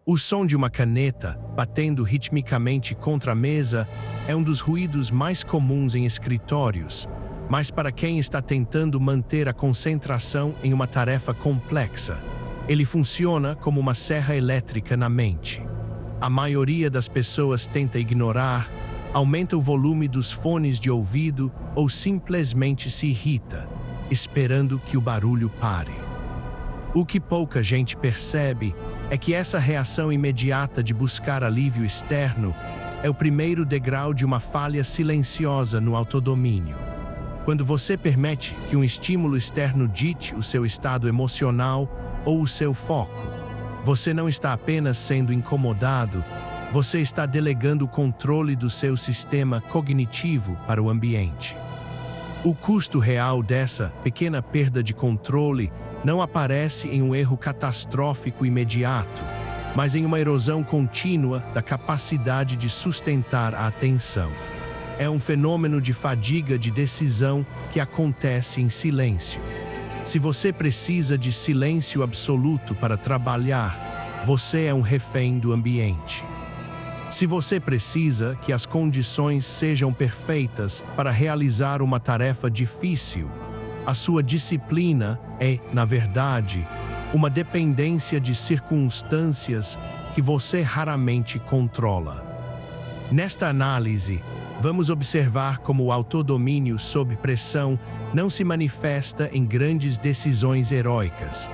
O som de uma caneta batendo ritmicamente contra a mesa é um dos ruídos mais comuns em escritórios, mas para quem está tentando manter a concentração em uma tarefa complexa, ele funciona como uma serra elétrica na mente. A maioria das pessoas tenta ignorar, aumenta o volume dos fones de ouvido ou simplesmente se irrita, esperando que o barulho pare. O que pouca gente percebe é que essa reação imediata de buscar alívio externo é o primeiro degrau de uma falha silenciosa no autodomínio. Quando você permite que um estímulo externo dite o seu estado emocional ou o seu foco, você não está apenas sendo incomodado, você está delegando o controle do seu sistema cognitivo para o ambiente. O custo real dessa pequena perda de controle não aparece em um erro catastrófico imediato, mas em uma erosão contínua da capacidade de sustentar a atenção. É um fenômeno de fadiga de decisão que acontece em silêncio. Se você precisa de silêncio absoluto para trabalhar, você é um refém do ambiente. Se você precisa que as condições sejam perfeitas para realizar uma tarefa difícil, a sua disciplina é, na verdade, uma dependência de circunstâncias que você raramente controla. Nesta análise, vamos observar como o autodomínio sob pressão não se manifesta em grandes decisões heróicas,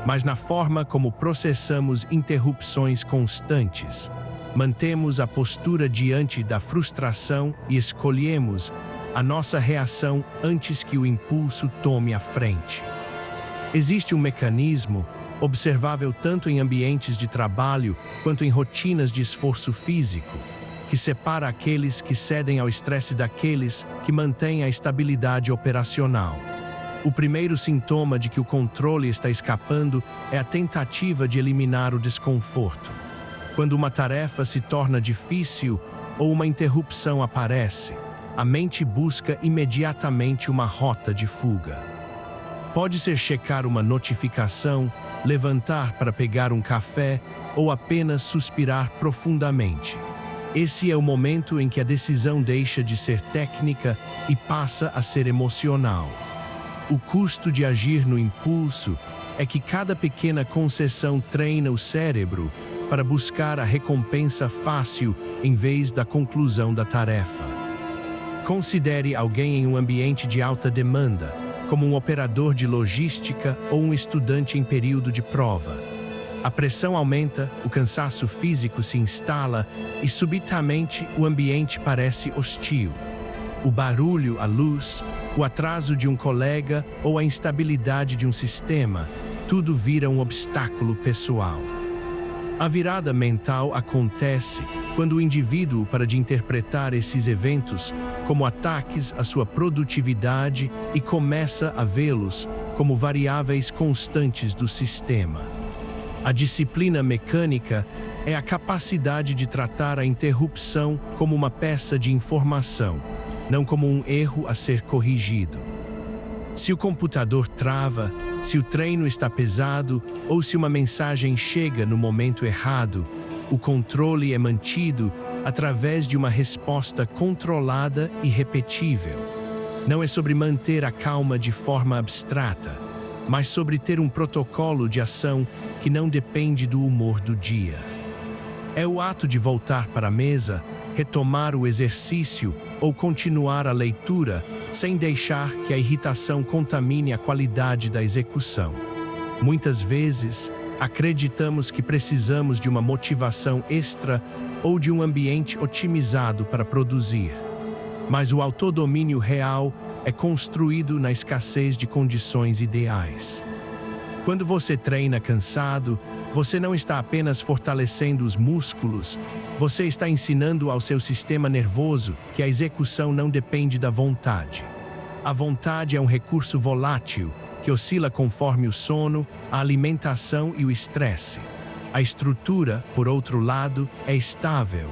mas na forma como processamos interrupções constantes. Mantemos a postura diante da frustração e escolhemos a nossa reação antes que o impulso tome a frente. Existe um mecanismo, observável tanto em ambientes de trabalho quanto em rotinas de esforço físico, que separa aqueles que cedem ao estresse daqueles que mantêm a estabilidade operacional. O primeiro sintoma de que o controle está escapando é a tentativa de eliminar o desconforto. Quando uma tarefa se torna difícil ou uma interrupção aparece, a mente busca imediatamente uma rota de fuga. Pode ser checar uma notificação, levantar para pegar um café ou apenas suspirar profundamente. Esse é o momento em que a decisão deixa de ser técnica e passa a ser emocional. O custo de agir no impulso é que cada pequena concessão treina o cérebro para buscar a recompensa fácil em vez da conclusão da tarefa. Considere alguém em um ambiente de alta demanda, como um operador de logística ou um estudante em período de prova. A pressão aumenta, o cansaço físico se instala e subitamente o ambiente parece hostil. O barulho, a luz, o atraso de um colega ou a instabilidade de um sistema, tudo vira um obstáculo pessoal. A virada mental acontece quando o indivíduo para de interpretar esses eventos como ataques à sua produtividade e começa a vê-los como variáveis constantes do sistema. A disciplina mecânica é a capacidade de tratar a interrupção como uma peça de informação, não como um erro a ser corrigido. Se o computador trava, se o treino está pesado ou se uma mensagem chega no momento errado, o controle é mantido através de uma resposta controlada e repetível. Não é sobre manter a calma de forma abstrata, mas sobre ter um protocolo de ação que não depende do humor do dia. É o ato de voltar para a mesa, retomar o exercício ou continuar a leitura sem deixar que a irritação contamine a qualidade da execução. Muitas vezes, acreditamos que precisamos de uma motivação extra ou de um ambiente otimizado para produzir. Mas o autodomínio real é construído na escassez de condições ideais. Quando você treina cansado, você não está apenas fortalecendo os músculos, você está ensinando ao seu sistema nervoso que a execução não depende da vontade. A vontade é um recurso volátil que oscila conforme o sono, a alimentação e o estresse. A estrutura, por outro lado, é estável.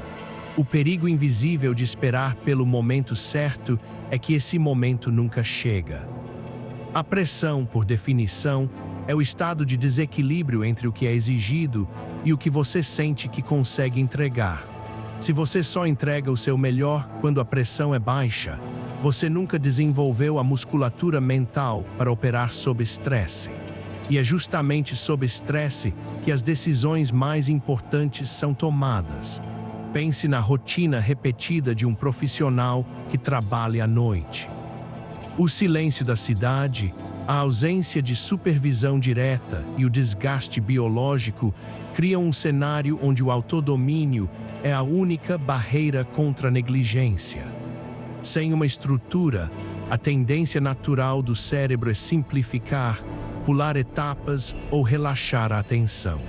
O perigo invisível de esperar pelo momento certo é que esse momento nunca chega. A pressão, por definição, é o estado de desequilíbrio entre o que é exigido e o que você sente que consegue entregar. Se você só entrega o seu melhor quando a pressão é baixa, você nunca desenvolveu a musculatura mental para operar sob estresse. E é justamente sob estresse que as decisões mais importantes são tomadas. Pense na rotina repetida de um profissional que trabalha à noite. O silêncio da cidade, a ausência de supervisão direta e o desgaste biológico criam um cenário onde o autodomínio é a única barreira contra a negligência. Sem uma estrutura, a tendência natural do cérebro é simplificar, pular etapas ou relaxar a atenção.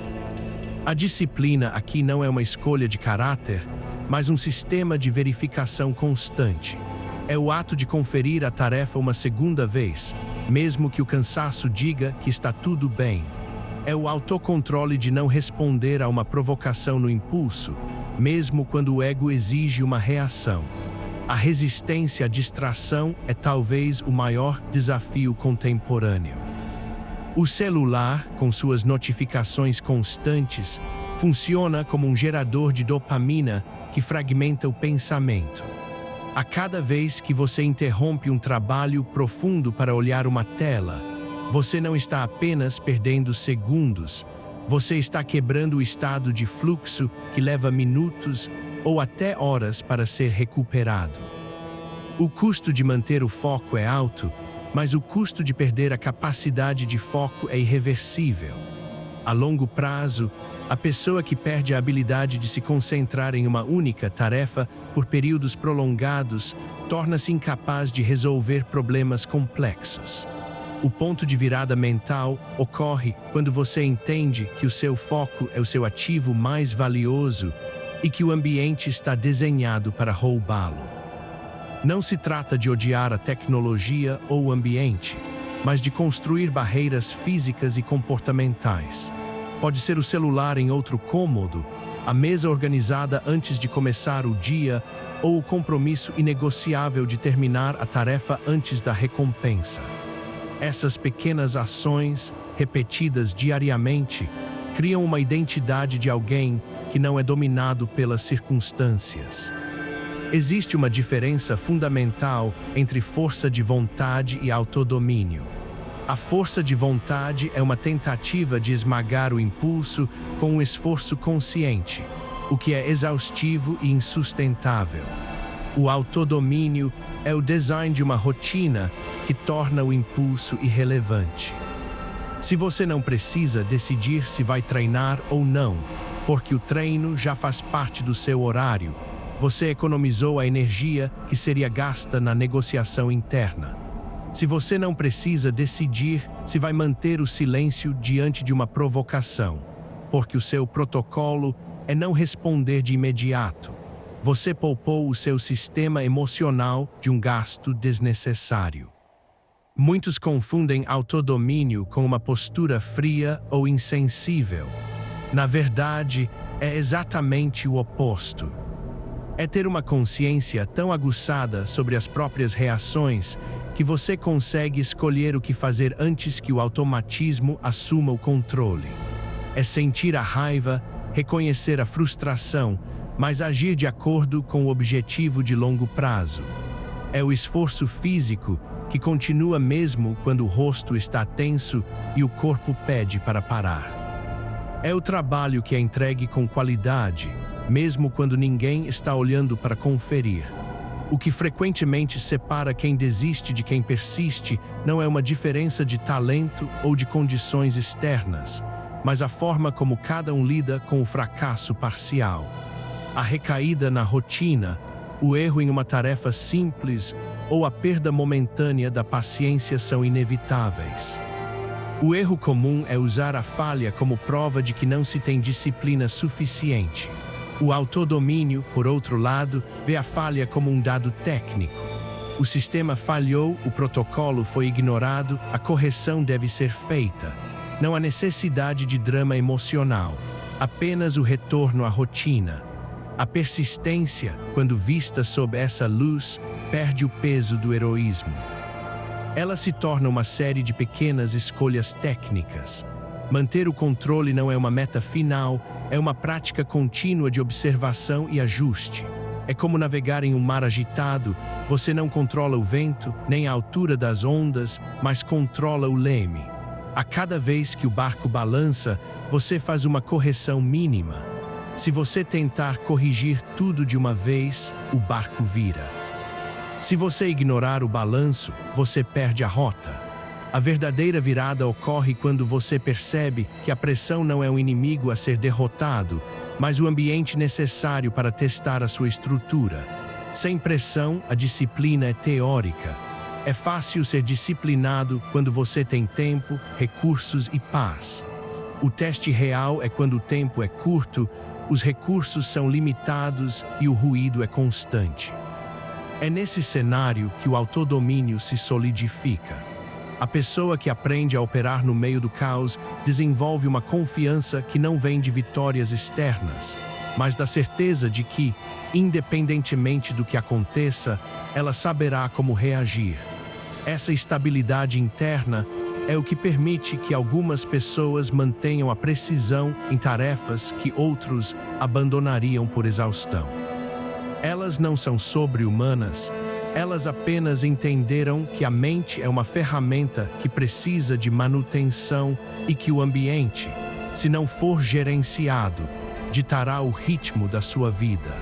A disciplina aqui não é uma escolha de caráter, mas um sistema de verificação constante. É o ato de conferir a tarefa uma segunda vez, mesmo que o cansaço diga que está tudo bem. É o autocontrole de não responder a uma provocação no impulso, mesmo quando o ego exige uma reação. A resistência à distração é talvez o maior desafio contemporâneo. O celular, com suas notificações constantes, funciona como um gerador de dopamina que fragmenta o pensamento. A cada vez que você interrompe um trabalho profundo para olhar uma tela, você não está apenas perdendo segundos, você está quebrando o estado de fluxo que leva minutos ou até horas para ser recuperado. O custo de manter o foco é alto, mas o custo de perder a capacidade de foco é irreversível. A longo prazo, a pessoa que perde a habilidade de se concentrar em uma única tarefa por períodos prolongados torna-se incapaz de resolver problemas complexos. O ponto de virada mental ocorre quando você entende que o seu foco é o seu ativo mais valioso e que o ambiente está desenhado para roubá-lo. Não se trata de odiar a tecnologia ou o ambiente, mas de construir barreiras físicas e comportamentais. Pode ser o celular em outro cômodo, a mesa organizada antes de começar o dia ou o compromisso inegociável de terminar a tarefa antes da recompensa. Essas pequenas ações, repetidas diariamente, criam uma identidade de alguém que não é dominado pelas circunstâncias. Existe uma diferença fundamental entre força de vontade e autodomínio. A força de vontade é uma tentativa de esmagar o impulso com um esforço consciente, o que é exaustivo e insustentável. O autodomínio é o design de uma rotina que torna o impulso irrelevante. Se você não precisa decidir se vai treinar ou não, porque o treino já faz parte do seu horário, você economizou a energia que seria gasta na negociação interna. Se você não precisa decidir se vai manter o silêncio diante de uma provocação, porque o seu protocolo é não responder de imediato, você poupou o seu sistema emocional de um gasto desnecessário. Muitos confundem autodomínio com uma postura fria ou insensível. Na verdade, é exatamente o oposto. É ter uma consciência tão aguçada sobre as próprias reações que você consegue escolher o que fazer antes que o automatismo assuma o controle. É sentir a raiva, reconhecer a frustração, mas agir de acordo com o objetivo de longo prazo. É o esforço físico que continua mesmo quando o rosto está tenso e o corpo pede para parar. É o trabalho que é entregue com qualidade, mesmo quando ninguém está olhando para conferir. O que frequentemente separa quem desiste de quem persiste não é uma diferença de talento ou de condições externas, mas a forma como cada um lida com o fracasso parcial. A recaída na rotina, o erro em uma tarefa simples ou a perda momentânea da paciência são inevitáveis. O erro comum é usar a falha como prova de que não se tem disciplina suficiente. O autodomínio, por outro lado, vê a falha como um dado técnico. O sistema falhou, o protocolo foi ignorado, a correção deve ser feita. Não há necessidade de drama emocional, apenas o retorno à rotina. A persistência, quando vista sob essa luz, perde o peso do heroísmo. Ela se torna uma série de pequenas escolhas técnicas. Manter o controle não é uma meta final, É uma prática contínua de observação e ajuste. É como navegar em um mar agitado. Você não controla o vento, nem a altura das ondas, mas controla o leme. A cada vez que o barco balança, você faz uma correção mínima. Se você tentar corrigir tudo de uma vez, o barco vira. Se você ignorar o balanço, você perde a rota. A verdadeira virada ocorre quando você percebe que a pressão não é um inimigo a ser derrotado, mas o ambiente necessário para testar a sua estrutura. Sem pressão, a disciplina é teórica. É fácil ser disciplinado quando você tem tempo, recursos e paz. O teste real é quando o tempo é curto, os recursos são limitados e o ruído é constante. É nesse cenário que o autodomínio se solidifica. A pessoa que aprende a operar no meio do caos desenvolve uma confiança que não vem de vitórias externas, mas da certeza de que, independentemente do que aconteça, ela saberá como reagir. Essa estabilidade interna é o que permite que algumas pessoas mantenham a precisão em tarefas que outros abandonariam por exaustão. Elas não são sobre-humanas, elas apenas entenderam que a mente é uma ferramenta que precisa de manutenção e que o ambiente, se não for gerenciado, ditará o ritmo da sua vida.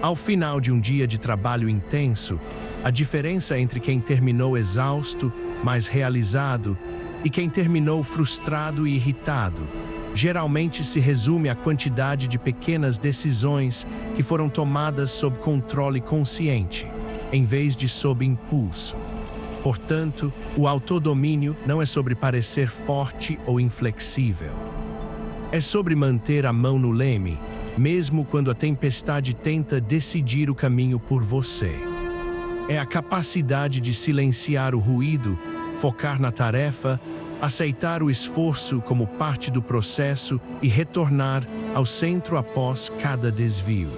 Ao final de um dia de trabalho intenso, a diferença entre quem terminou exausto, mas realizado, e quem terminou frustrado e irritado, geralmente se resume à quantidade de pequenas decisões que foram tomadas sob controle consciente, em vez de sob impulso. Portanto, o autodomínio não é sobre parecer forte ou inflexível. É sobre manter a mão no leme, mesmo quando a tempestade tenta decidir o caminho por você. É a capacidade de silenciar o ruído, focar na tarefa, aceitar o esforço como parte do processo e retornar ao centro após cada desvio.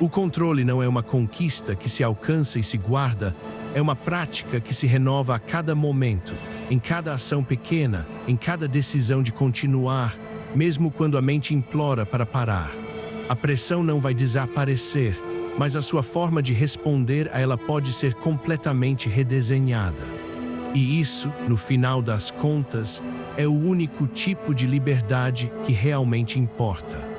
O controle não é uma conquista que se alcança e se guarda, é uma prática que se renova a cada momento, em cada ação pequena, em cada decisão de continuar, mesmo quando a mente implora para parar. A pressão não vai desaparecer, mas a sua forma de responder a ela pode ser completamente redesenhada. E isso, no final das contas, é o único tipo de liberdade que realmente importa.